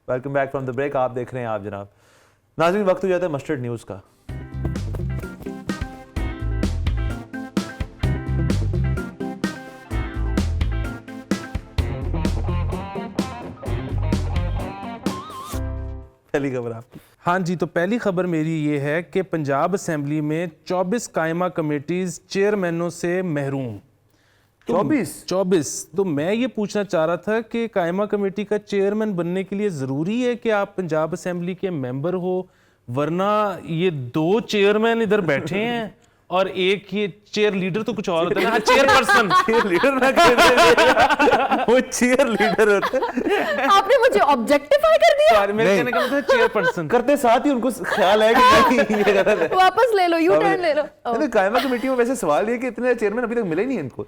Welcome back from the break. आप देख रहे हैं आप जनाब। नाज़रीन, वक्त हो जाता है मस्टर्ड न्यूज़ का। पहली खबर आपकी। हाँ जी, तो पहली खबर मेरी ये है कि पंजाब असेंबली में 24 कायमा कमेटीज चेयरमैनों से महरूम। 24। तो मैं ये पूछना चाह रहा था कि कायमा कमेटी का चेयरमैन बनने के लिए ज़रूरी है कि आप पंजाब असेंबली के मेंबर हो, वरना ये 2 चेयरमैन इधर बैठे हैं और एक ये चेयर लीडर तो कुछ और होता है ना, चेयरपर्सन। चेयर लीडर ना कहते, वो चेयर लीडर होते हैं। आपने मुझे ऑब्जेक्टिफाई कर दिया। सॉरी, मेरे कहने का मतलब चेयरपर्सन करते साथ ही उनको ख्याल है कि ये गलत है। वापस ले लो, यू टर्न ले लो। नहीं, कायमा कमेटी में वैसे सवाल ये कि इतने चेयरमैन अभी तक मिले ही नहीं इनको।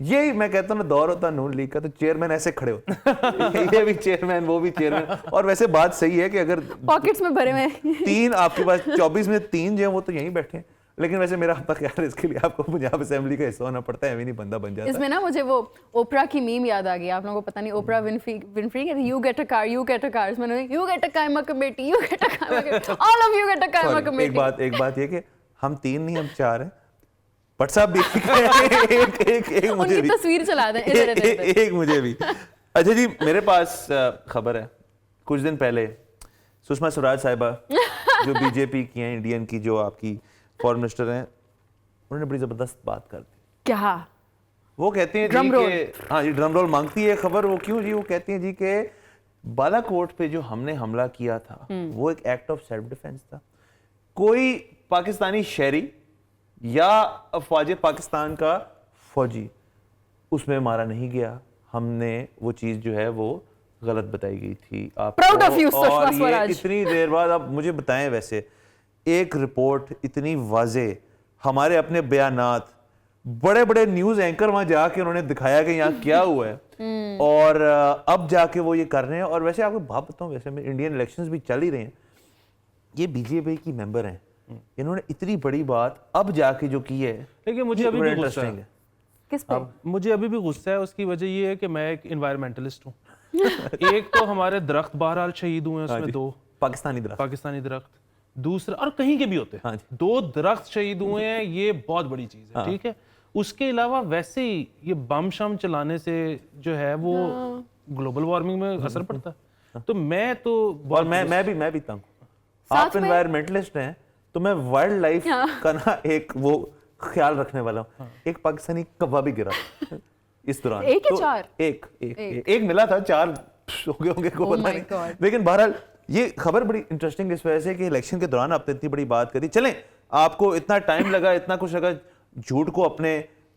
यही मैं कहता हूँ ना, दौर होता नून लीग का तो चेयरमैन ऐसे खड़े होते ये भी चेयरमैन वो भी चेयरमैन। और वैसे बात सही है कि अगर पॉकेट्स में भरे हुए 3 आपके पास 24 में 3 जो है वो तो यहीं बैठे हैं। लेकिन वैसे मेरा आपका ख्याल है इसके लिए आपको पंजाब असेंबली का हिस्सा होना पड़ता है, अभी नहीं बंदा बन जाता। इसमें ना मुझे वो ओपरा की मीम याद आ गई। आप लोगों को पता नहीं, ओपरा विनफ्री कहती you get a car, you get a car. मैंने यू गेट अ कायमा कमेटी, यू गेट अ कायमा committee, all of you get a कायमा कमेटी। एक बात ये कि हम 3 नहीं, हम 4 हैं। बट साहब भी एक मुझे भी तस्वीर चला दें इधर इधर। एक मुझे भी। अच्छा जी, मेरे पास खबर है। कुछ दिन पहले सुषमा स्वराज साहिबा जो बीजेपी की हैं, इंडियन की, जो आपकी फॉरेन मिनिस्टर हैं, उन्होंने बड़ी जबरदस्त बात कर दी। क्या वो कहते हैं जी कि हाँ जी, ड्रम रोल मांगती है खबर। वो क्यों जी? वो कहती हैं जी कि बालाकोट पे जो हमने हमला किया था वो एक एक्ट ऑफ सेल्फ डिफेंस था। कोई पाकिस्तानी शहरी या अफवाज पाकिस्तान का फौजी उसमें मारा नहीं गया। हमने वो चीज जो है वो गलत बताई गई थी Proud of you, आपको। और सुषमा ये इतनी देर बाद आप मुझे बताएं, वैसे एक रिपोर्ट इतनी वाजे, हमारे अपने बयानात, बड़े बड़े न्यूज एंकर वहां जाके उन्होंने दिखाया कि यहाँ क्या हुआ है, और अब जाके वो ये कर रहे हैं। और वैसे आपको बात बताऊं, वैसे में इंडियन इलेक्शंस भी चल ही रहे हैं, ये बीजेपी की मेंबर हैं, इन्होंने इतनी बड़ी बात अब जाके जो की है, लेकिन मुझे अभी भी गुस्सा है। किस पे? मुझे अभी भी गुस्सा है। उसकी वजह ये है कि मैं एक इन्वायरमेंटलिस्ट हूँ। एक तो हमारे दरख्त बहरहाल शहीद हुए हैं, उसमें 2 पाकिस्तानी दरख्त, दूसरा और कहीं के भी होते हैं, 2 दरख्त शहीद हुए हैं, ये बहुत बड़ी चीज है। ठीक है, उसके अलावा वैसे ही ये बम शम चलाने से जो है वो ग्लोबल वार्मिंग में असर पड़ता है। तो मैं तो और मैं भी तंग। आप इन्वायरमेंटलिस्ट हैं तो मैं वाइल्ड लाइफ का ना एक वो ख्याल रखने वाला हूँ। एक पाकिस्तानी कौवा भी गिरा इस दौरान। एक या 4? एक मिला था, 4 हो गए होंगे को पता नहीं। लेकिन बहरहाल ये खबर बड़ी इंटरेस्टिंग इस वजह से कि इलेक्शन के दौरान आपने इतनी बड़ी बात करी। चलें, आपको इतना टाइम लगा, इतना कुछ लगा झूठ को अपने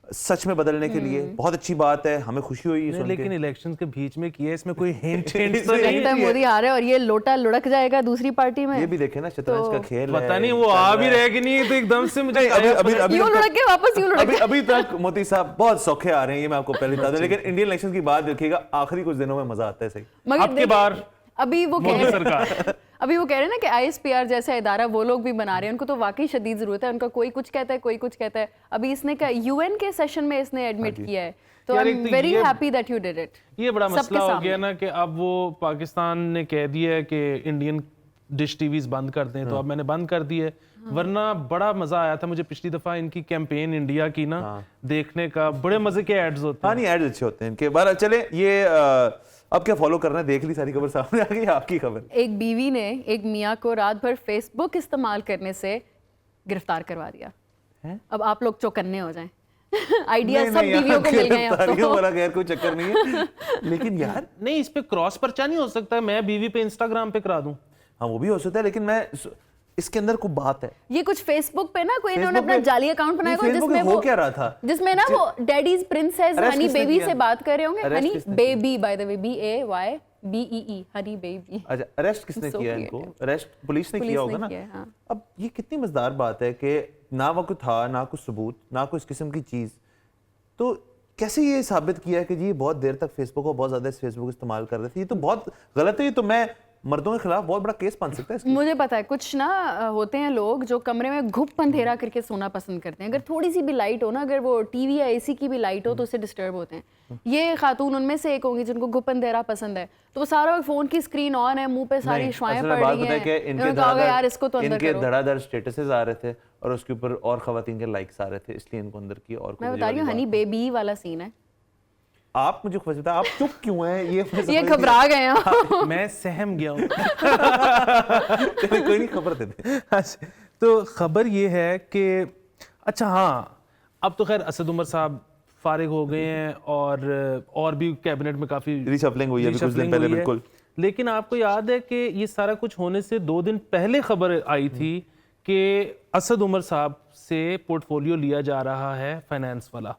सच में बदलने के लिए, बहुत अच्छी बात है, हमें खुशी हुई सुन के। लेकिन इलेक्शंस के बीच में किया, इसमें कोई हिंट तो लगता है मोदी आ रहा है और ये लोटा लुढ़क जाएगा दूसरी पार्टी में। ये भी देखे ना, शतरंज का खेल है, पता नहीं वो आ भी रहेगी नहीं तो एकदम से मुझे यूं लुढ़क के वापस यूं लुढ़क। अभी तक मोदी साहब बहुत सौखे आ रहे हैं, ये मैं आपको पहले बता दूं। लेकिन इंडियन इलेक्शन की बात देखिएगा, आखिरी कुछ दिनों में मजा आता है। सही आपके बार अभी वो कह रहे हैं ना कि आईएसपीआर जैसा इदारा वो लोग भी बना रहे हैं, उनको तो वाकई शदीद जरूरत है। उनका कोई कुछ कहता है, कोई कुछ कहता है। अभी इसने यूएन के सेशन में इसने एडमिट किया है, तो I am very happy that you did it. ये बड़ा मसला हो गया ना कि अब वो पाकिस्तान ने कह दिया है कि इंडियन डिश टीवीज बंद कर दें, तो अब मैंने बंद कर दिए। वरना बड़ा मजा आया था मुझे पिछली दफा इनकी कैंपेन इंडिया की ना देखने का, बड़े मजे के एड्स होते हैं। हाँ, नहीं एड्स अच्छे होते हैं इनके। बार चले, ये अब क्या फॉलो करना है, देख ली सारी खबर सामने आ गई। आपकी खबर, एक बीवी ने एक मियाँ को रात भर फेसबुक इस्तेमाल करने से गिरफ्तार करवा दिया है? अब आप लोग चौकन्ने हो जाएं। आइडिया सब बीवियों को मिल गए अब तो। वाला खैर कोई चक्कर नहीं है, लेकिन यार नहीं, इस पे क्रॉस पर्चा नहीं हो सकता? मैं बीवी पे इंस्टाग्राम पे करा दूं? हाँ, वो भी हो सकता है, लेकिन मैं इसके अंदर कोई बात है। ये कुछ फेसबुक पे ना कोई इन्होंने अपना जाली अकाउंट बनाया हुआ, जिसमें वो क्या रहा था, जिसमें ना वो डैडीज प्रिंसेस हनी बेबी से बात कर रहे होंगे। Honey baby, by the way, BAYBEE, Honey baby. अच्छा, अरेस्ट किसने किया इनको? अरेस्ट पुलिस ने किया होगा ना। अब ये कितनी मजेदार बात है कि ना वो कुछ था, ना कुछ सबूत, ना कुछ किस्म की चीज, तो कैसे ये साबित किया कि जी बहुत देर तक फेसबुक को बहुत ज्यादा फेसबुक इस्तेमाल कर रहे थे? ये तो बहुत गलत है। ये तो मैं मर्दों के खिलाफ बहुत बड़ा केस बन सकता है इसके। मुझे पता है कुछ ना होते हैं लोग जो कमरे में घुप अंधेरा करके सोना पसंद करते हैं, अगर थोड़ी सी भी लाइट हो ना, अगर वो टीवी या एसी की भी लाइट हो तो उससे डिस्टर्ब होते हैं। ये खातून उनमें से एक होंगी जिनको घुप अंधेरा पसंद है, तो वो सारा वक्त फोन की स्क्रीन ऑन है, मुंह पे सारी शुआएं पड़ रही हैं, उन्होंने कहा यार इसको तो अंदर इनके करो। धड़ाधड़ स्टेटसेस आ रहे थे और उसके ऊपर और खवातीन के लाइक्स आ रहे थे, इसलिए इनको अंदर की। और मैं बता रही हूँ हनी बेबी वाला सीन है। आप मुझे खुद बताओ, आप चुप क्यों हैं? ये घबरा गए हैं। मैं सहम गया हूँ। कोई नहीं, खबर दे दे। अच्छा, तो खबर ये है कि अच्छा हाँ, अब तो खैर असद उमर साहब फारिग हो गए हैं और भी कैबिनेट में काफी रिशफलिंग हुई है अभी कुछ दिन पहले, बिल्कुल। लेकिन आपको याद है कि ये सारा कुछ होने से 2 दिन पहले खबर आई थी कि असद उमर साहब से पोर्टफोलियो लिया जा रहा है फाइनेंस वाला।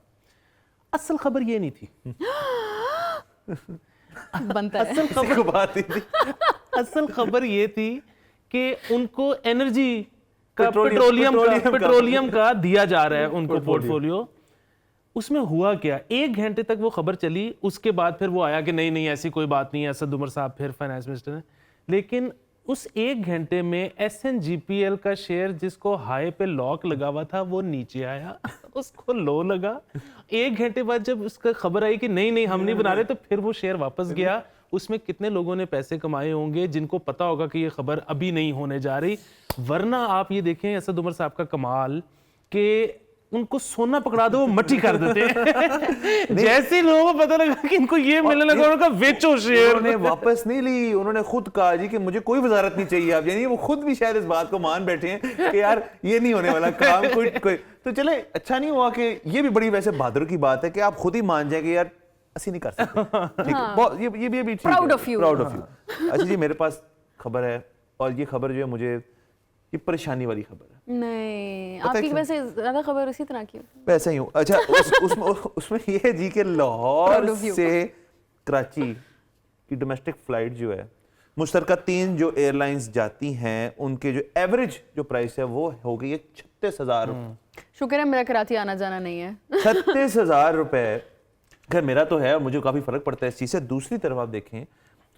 असल खबर ये नहीं थी। बनता है। असल खबर ये थी कि उनको एनर्जी का पेट्रोलियम का दिया जा रहा है उनको पोर्टफोलियो। उसमें हुआ क्या, 1 घंटे तक वो खबर चली, उसके बाद फिर वो आया कि नहीं ऐसी कोई बात नहीं है, असद उमर साहब फिर फाइनेंस मिनिस्टर हैं। लेकिन उस 1 घंटे में SNGPL का शेयर जिसको हाई पे लॉक लगा हुआ था वो नीचे आया, उसको लो लगा। 1 घंटे बाद जब उसका खबर आई कि नहीं हम नहीं बना रहे, तो फिर वो शेयर वापस गया। उसमें कितने लोगों ने पैसे कमाए होंगे जिनको पता होगा कि ये खबर अभी नहीं होने जा रही। वरना आप ये देखें असद उमर साहब का कमाल कि उनको सोना पकड़ा दो वो मट्टी कर देते। जैसे लोगों को पता लगा कि इनको ये मिलने लगा, उनका बेचो शेयर। उन्होंने वापस नहीं ली, उन्होंने खुद कहा जी कि मुझे कोई वजारत नहीं चाहिए आप, यानी वो खुद भी शायद इस बात को मान बैठे हैं कि यार ये नहीं होने वाला काम कोई। तो चले, अच्छा नहीं हुआ कि ये भी बड़ी वैसे बहादुर की बात है कि आप खुद ही मान जाए कि यार ऐसे नहीं कर सकते। ठीक है, ये भी प्राउड ऑफ यू। अच्छा जी, मेरे पास खबर है और ये खबर जो है मुझे ये परेशानी वाली खबर है। नहीं, आपकी वैसे ज्यादा खबर उसी तरह की होती है। वैसे ही हूँ। अच्छा, उसमें ये है जी कि लाहौर से कराची की डोमेस्टिक फ्लाइट जो है, मुश्तरका 3 जो एयरलाइंस जाती हैं, उनके जो एवरेज जो प्राइस है वो हो गई है 36,000 रुपये। शुक्र है मेरा कराची आना जाना नहीं है। 36,000 रुपये। खैर मेरा तो है, मुझे काफी फर्क पड़ता है इस चीज से। दूसरी तरफ आप देखें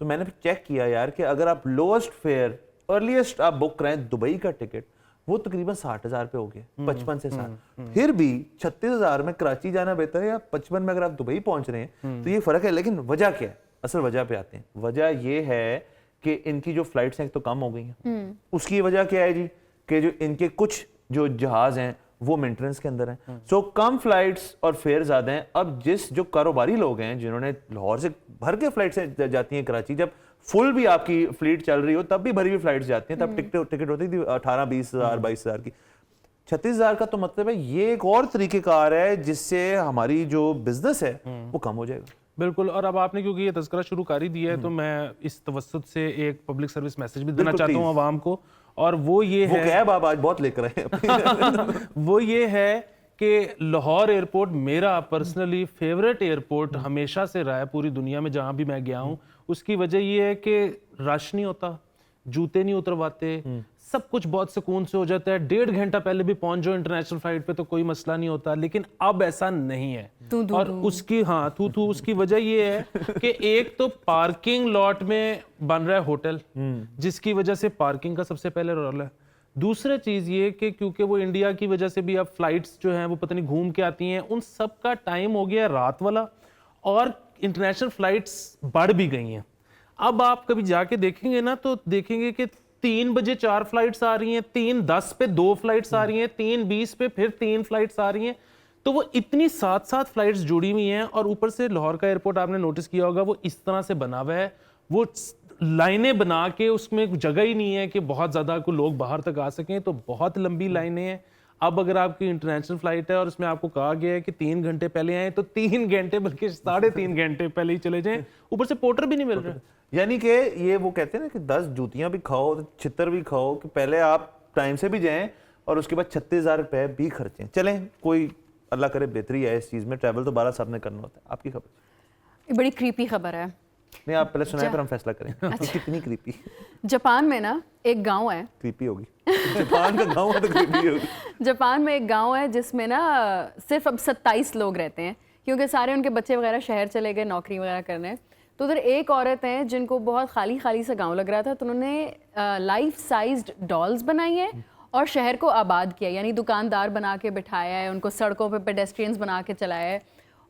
तो मैंने चेक किया यार कि अगर आप लोएस्ट फेयर अर्लीस्ट आप बुक कराएं दुबई का टिकट, वो तकरीबन 60,000 रुपये हो गए, 55 से 60। फिर भी 36,000 में कराची जाना बेहतर है या 55 में अगर आप दुबई पहुंच रहे हैं, तो ये फर्क है। लेकिन वजह क्या है? असल वजह पे आते हैं। वजह ये है कि इनकी जो फ्लाइट्स हैं तो कम हो गई हैं। उसकी वजह क्या है जी कि जो इनके कुछ जो जहाज हैं वो मेंटेनेंस के अंदर हैं, सो कम फ्लाइट्स और फेयर ज्यादा हैं। अब जो कारोबारी लोग हैं जिन्होंने लाहौर से भर के फ्लाइट से जाती हैं कराची, जब फुल भी आपकी फ्लीट चल रही हो तब भी भरी हुई फ्लाइट्स जाती हैं, तब टिकट होती थी 18-20,000 22,000 की। 36,000 का तो मतलब है ये एक और तरीकेकार है जिससे हमारी जो बिजनेस है वो कम हो जाएगा। बिल्कुल। और अब आपने क्योंकि ये तज़किरा शुरू कर ही दिया है, तो मैं इस तवस्सुत से एक पब्लिक सर्विस मैसेज भी देना चाहता हूँ आवाम को, और वो ये है, क्या है बाबा आज बहुत लेकर आए वो ये है कि लाहौर एयरपोर्ट मेरा पर्सनली फेवरेट एयरपोर्ट हमेशा से रहा है पूरी दुनिया में जहां भी मैं गया हूं। उसकी वजह ये है कि रश नहीं होता, जूते नहीं उतरवाते, सब कुछ बहुत सुकून से हो जाता है। 1.5 घंटा पहले भी पहुंच जाओ इंटरनेशनल फ्लाइट पे तो कोई मसला नहीं होता। लेकिन अब ऐसा नहीं है। और उसकी उसकी वजह ये है कि एक तो पार्किंग लॉट में बन रहा है होटल, जिसकी वजह से पार्किंग का सबसे पहले रोल है। दूसरा चीज ये कि क्योंकि वो इंडिया की वजह से भी अब फ्लाइट्स जो हैं वो पता नहीं घूम के आती हैं, उन सब का टाइम हो गया रात वाला, और इंटरनेशनल फ्लाइट्स बढ़ भी गई हैं। अब आप कभी जाके देखेंगे ना तो देखेंगे कि 3 बजे 4 फ्लाइट्स आ रही हैं, 3:10 पे 2 फ्लाइट्स आ रही हैं, 3:20 पे फिर 3 फ्लाइट्स आ रही हैं। तो वो इतनी 7-7 फ्लाइट्स जुड़ी हुई हैं। और ऊपर से लाहौर का एयरपोर्ट आपने नोटिस किया होगा वो इस तरह से बना हुआ है, वो लाइनें बना के उसमें जगह ही नहीं है कि बहुत ज़्यादा को लोग बाहर तक आ सकें, तो बहुत लंबी लाइनें हैं। अब अगर आपकी इंटरनेशनल फ्लाइट है और उसमें आपको कहा गया है कि 3 घंटे पहले आए, तो 3 घंटे बल्कि 3.5 घंटे पहले ही चले जाएं। ऊपर से पोर्टर भी नहीं मिल रहा। यानी कि ये वो कहते हैं ना कि 10 जूतियां भी खाओ, छितर भी खाओ, कि पहले आप टाइम से भी जाएं और उसके बाद 36,000 रुपए भी खर्चें। चलें, कोई अल्लाह करे बेहतरी है इस चीज़ में। ट्रैवल तो 12 साहब ने करना होता है। आपकी खबर? बड़ी क्रीपी खबर है। नहीं, आप पहले सुनाएं फिर हम फैसला करें। अच्छा। कितनी क्रीपी? जापान में ना एक गांव है, क्रीपी होगी जापान का गांव है तो क्रीपी होगी। जापान में एक गांव है जिसमें ना सिर्फ अब 27 लोग रहते हैं, क्योंकि सारे उनके बच्चे वगैरह शहर चले गए नौकरी वगैरह करने। तो उधर एक औरत है जिनको बहुत खाली खाली सा गांव लग रहा था, तो उन्होंने लाइफ साइज्ड डॉल्स बनाई है और शहर को आबाद किया, यानी दुकानदार बना के बिठाया है, उनको सड़कों पे पेडेस्ट्रियंस बना के चलाया है।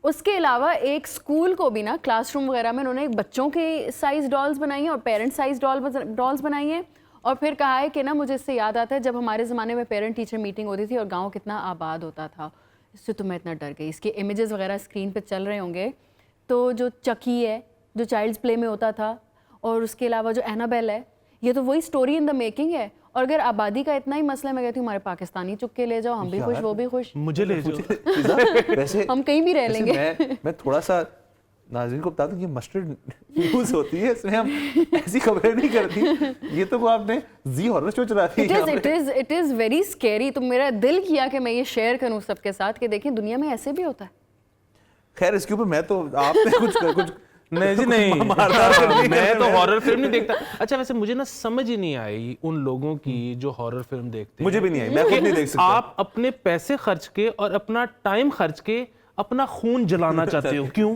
उसके अलावा एक स्कूल को भी ना क्लासरूम वगैरह में उन्होंने बच्चों के साइज डॉल्स बनाई हैं और पेरेंट साइज डॉल्स बनाई हैं। और फिर कहा है कि ना मुझे इससे याद आता है जब हमारे ज़माने में पेरेंट टीचर मीटिंग होती थी और गांव कितना आबाद होता था, इससे तो मैं इतना डर गई। इसके इमेजेस वगैरह स्क्रीन पे चल रहे होंगे। तो जो चकी है जो चाइल्ड्स प्ले में होता था, और उसके अलावा जो एनाबेल है, ये तो वही स्टोरी इन द मेकिंग है। और अगर आबादी का इतना ही मसला है, मैं कहती हूँ हमारे पाकिस्तानी चुक्के ले जाओ, हम भी खुश वो भी खुश, मुझे ले जाओ। वैसे हम कहीं भी रह लेंगे। मैं थोड़ा सा नाज़रीन को बता दूं, ये मस्टर्ड न्यूज़ होती है, इसमें हम ऐसी खबरें नहीं करती। ये तो वो आपने जी हॉरर शो चला दी है। It is very scary. तो मेरा दिल किया कि मैं ये शेयर करूं सबके साथ कि देखें दुनिया में ऐसे भी होता है। खैर इसके ऊपर मैं तो आपने कुछ नहीं जी नहीं, मैं तो हॉरर फिल्म नहीं देखता। अच्छा वैसे मुझे ना समझ ही नहीं आई उन लोगों की जो हॉरर फिल्म देखते हैं। मुझे भी नहीं आई, मैं खुद नहीं देख सकता। आप अपने पैसे खर्च के और अपना टाइम खर्च के अपना खून जलाना चाहते हो, क्यों?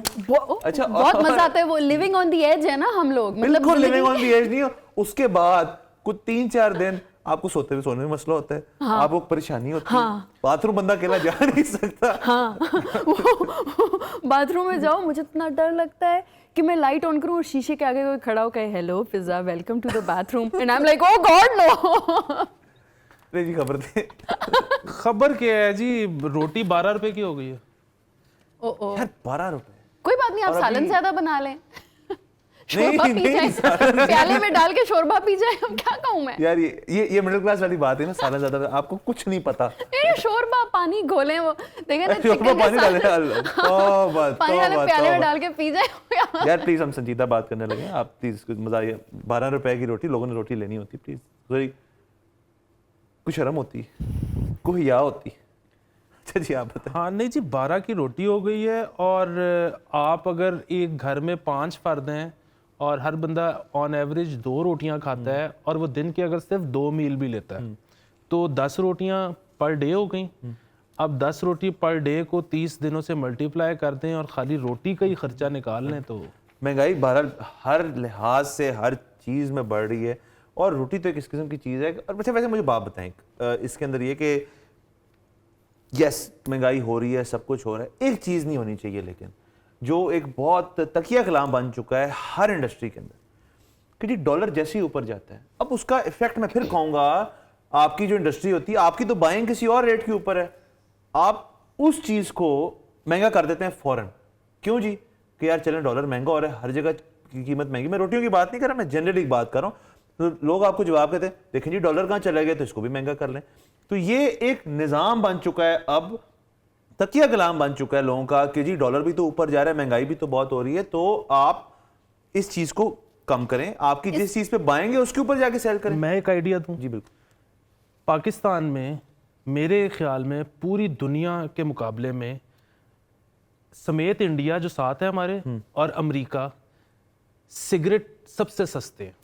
अच्छा, बहुत मजा आता है। वो लिविंग ऑन द एज है ना हम लोग, बिल्कुल लिविंग ऑन द एज नहीं हो। उसके बाद कुछ 3-4 दिन आपको सोते हुए सोने में मसला होता है, आपको परेशानी होती है, बाथरूम बंदा अकेला जा नहीं सकता। बाथरूम में जाओ, मुझे इतना डर लगता है कि मैं लाइट ऑन करूं और शीशे के आगे कोई खड़ा हो कहे hello pizza welcome to the bathroom and I am like oh god no. नहीं जी खबर थे। खबर क्या है जी, रोटी 12 रुपए की हो गई है। ओ यार 12 रुपए, कोई बात नहीं, आप सालन ज्यादा बना लें, शोरबा नहीं, पी जाए, प्याले में डाल के शोरबा पी जाए। अब क्या कहूं मैं यार ये मिडिल क्लास वाली बात है ना, सालन ज्यादा आपको कुछ नहीं पता। अरे शोरबा पानी घोले, वो देखें ना शोरबा पानी डाले, पानी डाले प्याले में डाल के पी जाए। यार प्लीज हम संजीदा बात करने लगे, आप प्लीज कुछ मजा आइए। 12 रुपए की रोटी, लोगों ने रोटी लेनी होती, प्लीज सॉरी, कुछ शर्म होती, कोई या होती। अच्छा जी आप बताएं। हाँ नहीं जी, 12 की रोटी हो गई है। और आप अगर एक घर में 5 फर्द हैं और हर बंदा ऑन एवरेज 2 रोटियां खाता है और वो दिन के अगर सिर्फ 2 मील भी लेता है तो 10 रोटियां पर डे हो गई। अब 10 रोटी पर डे को 30 दिनों से मल्टीप्लाई कर दें और खाली रोटी का ही खर्चा निकाल लें तो महंगाई बहरहाल हर लिहाज से हर चीज़ में बढ़ रही है, और रोटी तो एक इस किस्म की चीज़ है। और अच्छा वैसे मुझे बात बताएं इसके अंदर ये कि यस महंगाई हो रही है, सब कुछ हो रहा है, एक चीज़ नहीं होनी चाहिए लेकिन जो एक बहुत तकिया कलाम बन चुका है हर इंडस्ट्री के अंदर कि जी डॉलर जैसे ही ऊपर जाता है, अब उसका इफेक्ट मैं फिर कहूँगा आपकी जो इंडस्ट्री होती है, आपकी तो बाइंग किसी और रेट के ऊपर है, आप उस चीज़ को महंगा कर देते हैं फौरन। क्यों जी? कि यार चलें डॉलर महंगा हो रहा है, हर जगह की कीमत महंगी। मैं रोटियों की बात नहीं कर रहा, मैं जनरली बात कर रहा हूँ। तो लोग आपको जवाब कहते हैं देखें जी डॉलर कहाँ चला गया तो इसको भी महंगा कर लें। तो ये एक निज़ाम बन चुका है, अब तकिया कलाम बन चुका है लोगों का कि जी डॉलर भी तो ऊपर जा रहा है, महंगाई भी तो बहुत हो रही है, तो आप इस चीज़ को कम करें, आपकी जिस चीज़ पे बाएंगे उसके ऊपर जाके सेल करें। मैं एक आइडिया दूं। जी बिल्कुल। पाकिस्तान में मेरे ख्याल में पूरी दुनिया के मुकाबले में समेत इंडिया जो साथ है हमारे और अमेरिका, सिगरेट सबसे सस्ते हैं।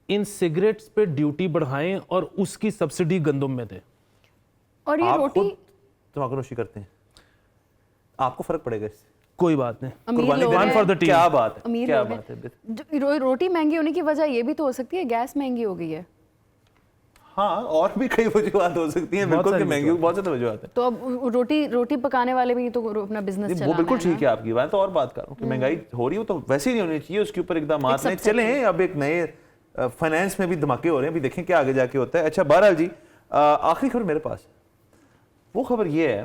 इन सिगरेट्स पे ड्यूटी बढ़ाएं और उसकी सब्सिडी गंदम में दें। और ये रोटी तंबाकूनोशी करते हैं, आपको फर्क पड़ेगा इससे? कोई बात नहीं, अमीर लोग वन हैं। For the team. क्या बात है, अमीर क्या लोग बात है। हैं। रोटी महंगी होने की वजह ये भी तो हो सकती है गैस महंगी हो गई है। हाँ और भी कई वजूहत हो सकती हैं, बिल्कुल कि महंगी बहुत ज़्यादा वजूहत है। तो अब रोटी पकाने वाले भी तो अपना बिजनेस चलाना है। वो बिल्कुल ठीक है आपकी बात, तो और बात कर रहा हूँ कि महंगाई हो रही हो तो वैसे ही नहीं होनी चाहिए, उसके ऊपर इकदाम नहीं चले। अब एक नए फाइनेंस में भी धमाके हो रहे हैं, अभी देखें क्या आगे जाके होता है। अच्छा बहरहाल जी आखिरी खबर मेरे पास है, वो खबर ये है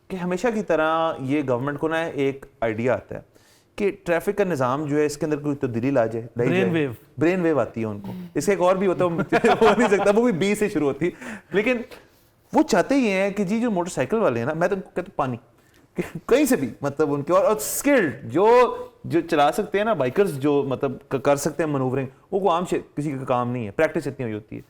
कि हमेशा की तरह ये गवर्नमेंट को ना एक आइडिया आता है कि ट्रैफिक का निज़ाम जो है इसके अंदर कोई तब्दीली ला जाए। ब्रेन वेव आती है उनको, इसका एक और भी होता है हो नहीं सकता, वो भी बी से शुरू होती, लेकिन वो चाहते ही हैं कि जी जो मोटरसाइकिल वाले हैं ना, मैं तो कहता हूँ पानी कहीं से भी मतलब उनके और स्किल्ड जो चला सकते हैं ना, बाइकर्स जो मतलब कर सकते हैं मनूवरिंग, वो आम किसी का काम नहीं है, प्रैक्टिस इतनी हुई होती है।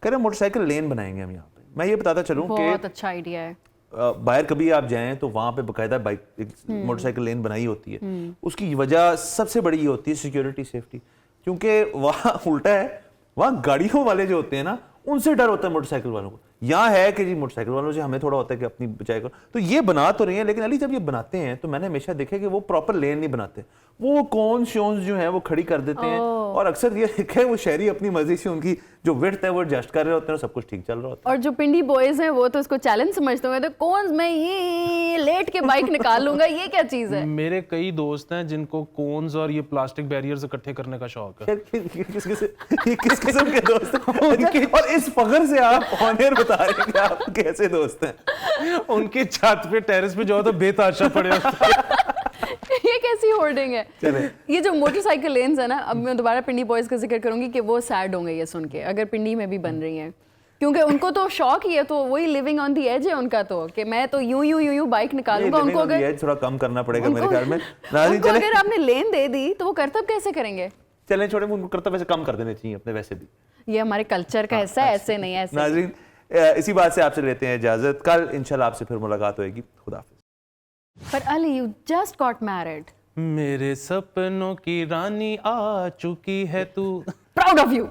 कह रहे मोटरसाइकिल लेन बनाएंगे हम यहाँ पे। मैं ये बताता चलूँ कि बहुत अच्छा आइडिया है। बाहर कभी आप जाएं तो वहां पे बकायदा बाइक मोटरसाइकिल लेन बनाई होती है। उसकी वजह सबसे बड़ी ये होती है सिक्योरिटी, सेफ्टी, क्योंकि वहां उल्टा है, वहां गाड़ियों वाले जो होते हैं ना उनसे डर होता है मोटरसाइकिल वालों को यहाँ है कि जी मोटरसाइकिल वालों से हमें थोड़ा होता है कि अपनी बचाई करो, तो ये बना तो रही है, लेकिन अली जब ये बनाते हैं तो मैंने हमेशा देखा कि वो प्रॉपर लेन नहीं बनाते, वो कौन शोन्स जो हैं वो खड़ी कर देते हैं, और अक्सर ये देखा है वो शहरी अपनी मर्जी से उनकी जो विड्थ है वो एडजस्ट कर रहे होते हैं, सब कुछ ठीक चल रहा होता है। और जो पिंडी बॉयज हैं वो तो इसको चैलेंज समझते होंगे, तो कौन मैं ये लेट के बाइक निकाल लूंगा, ये क्या चीज है? मेरे कई दोस्त हैं जिनको कोन्स और ये प्लास्टिक बैरियर्स इकट्ठे करने का शौक है। किस किस्म के दोस्त हैं? और इस फखर से आप ऑनर बता रहे हैं कि आप कैसे दोस्त हैं? उनके छत पे टेरेस पे जाओ तो बेताशा पड़े होते हैं। ये कैसी होर्डिंग है? ये जो मोटरसाइकिल लेन्स है ना, अब मैं दोबारा पिंडी बॉयज का जिक्र करूंगी कि वो सैड होंगे ये सुन के अगर पिंडी में भी बन रही हैं, क्योंकि उनको तो शौक ही है, तो वही लिविंग ऑन दी एज है उनका, तो कि मैं तो यूं बाइक निकालूंगा। उनको अगर थोड़ा कम करना पड़ेगा मेरे ख्याल में। उनको अगर आपने लेन दे दी तो वो करतब कैसे करेंगे? चलें छोड़े, उनको करतब वैसे कम कर देने चाहिए अपने, वैसे भी ये हमारे कल्चर का हिस्सा है, ऐसे नहीं ऐसे। नाज़रीन, इसी बात से आपसे लेते हैं इजाजत, कल इंशाल्लाह आपसे फिर मुलाकात होगी। खुदा हाफिज़। पर Ali, you just got married. मेरे सपनों की रानी आ चुकी है तू। Proud of you.